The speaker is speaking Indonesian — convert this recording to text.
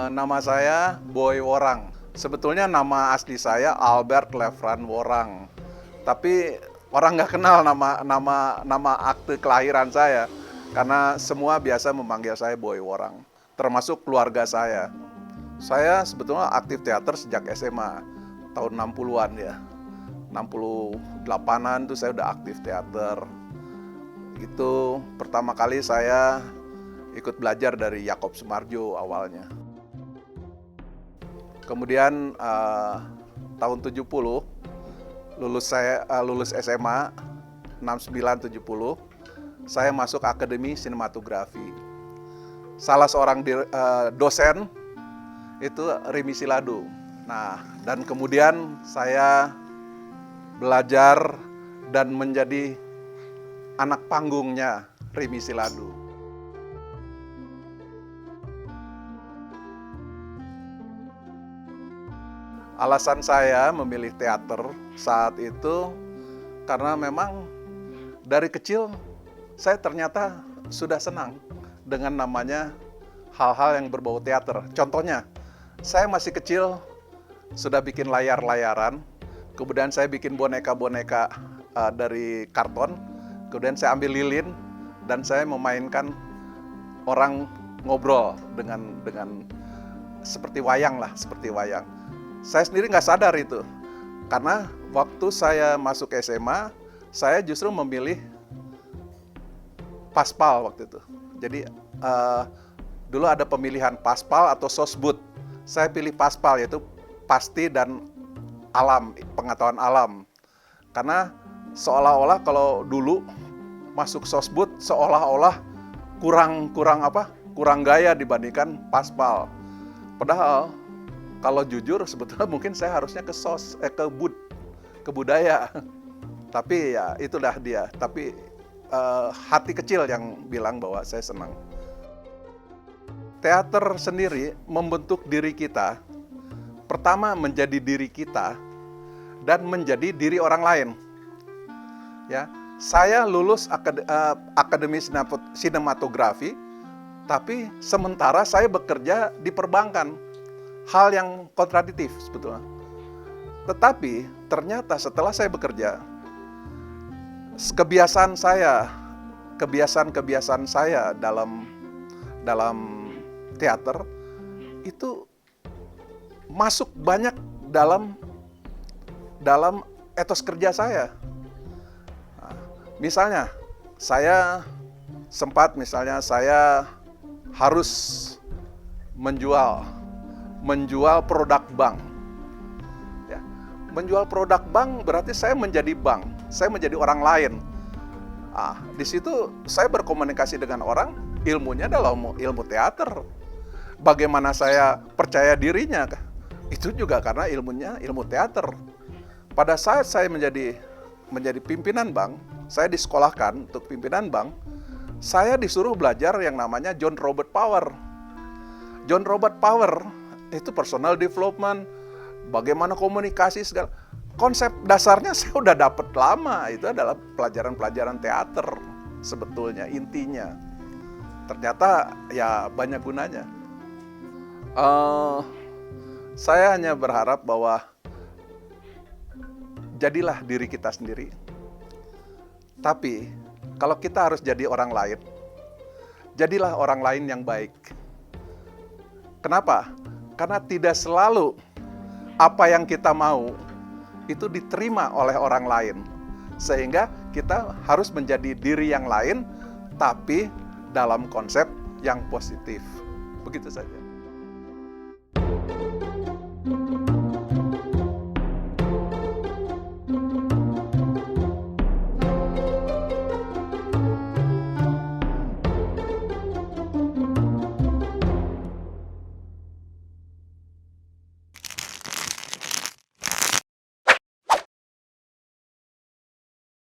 Nama saya Boy Worang. Sebetulnya nama asli saya Albert Lefran Worang. Tapi orang nggak kenal nama akte kelahiran saya. Karena semua biasa memanggil saya Boy Worang. Termasuk keluarga saya. Saya sebetulnya aktif teater sejak SMA. Tahun 60-an ya. 68-an tuh saya udah aktif teater. Itu pertama kali saya ikut belajar dari Yakob Sumarjo awalnya. Kemudian tahun 70 lulus SMA 69-70, saya masuk Akademi Sinematografi. Salah seorang dosen itu Remi Silado. Nah, dan kemudian saya belajar dan menjadi anak panggungnya Remi Silado. Alasan saya memilih teater saat itu karena memang dari kecil saya ternyata sudah senang dengan namanya hal-hal yang berbau teater. Contohnya, saya masih kecil sudah bikin layar-layaran, kemudian saya bikin boneka-boneka dari karton, kemudian saya ambil lilin dan saya memainkan orang ngobrol dengan seperti wayang lah, seperti wayang. Saya sendiri nggak sadar itu, karena waktu saya masuk SMA, saya justru memilih paspal waktu itu. Jadi dulu ada pemilihan paspal atau sosbud. Saya pilih paspal, yaitu pasti dan alam, pengetahuan alam. Karena seolah-olah kalau dulu masuk sosbud seolah-olah kurang gaya dibandingkan paspal. Padahal kalau jujur sebetulnya mungkin saya harusnya ke budaya. Tapi ya itulah dia. Tapi hati kecil yang bilang bahwa saya senang. Teater sendiri membentuk diri kita. Pertama menjadi diri kita dan menjadi diri orang lain. Ya, saya lulus Akademi Sinematografi, tapi sementara saya bekerja di perbankan. Hal yang kontradiktif sebetulnya. Tetapi ternyata setelah saya bekerja, kebiasaan saya dalam teater itu masuk banyak dalam etos kerja saya. Nah, misalnya saya harus menjual produk bank. Ya, menjual produk bank berarti saya menjadi bank, saya menjadi orang lain. Di situ saya berkomunikasi dengan orang, ilmunya adalah ilmu teater. Bagaimana saya percaya dirinya? Itu juga karena ilmu teater. Pada saat saya menjadi pimpinan bank, saya disekolahkan untuk pimpinan bank, saya disuruh belajar yang namanya John Robert Power. John Robert Power itu personal development, bagaimana komunikasi segala. Konsep dasarnya saya udah dapat lama, itu adalah pelajaran-pelajaran teater sebetulnya intinya. Ternyata ya banyak gunanya. Saya hanya berharap bahwa jadilah diri kita sendiri. Tapi kalau kita harus jadi orang lain, jadilah orang lain yang baik. Kenapa? Karena tidak selalu apa yang kita mau itu diterima oleh orang lain. Sehingga kita harus menjadi diri yang lain, tapi dalam konsep yang positif. Begitu saja.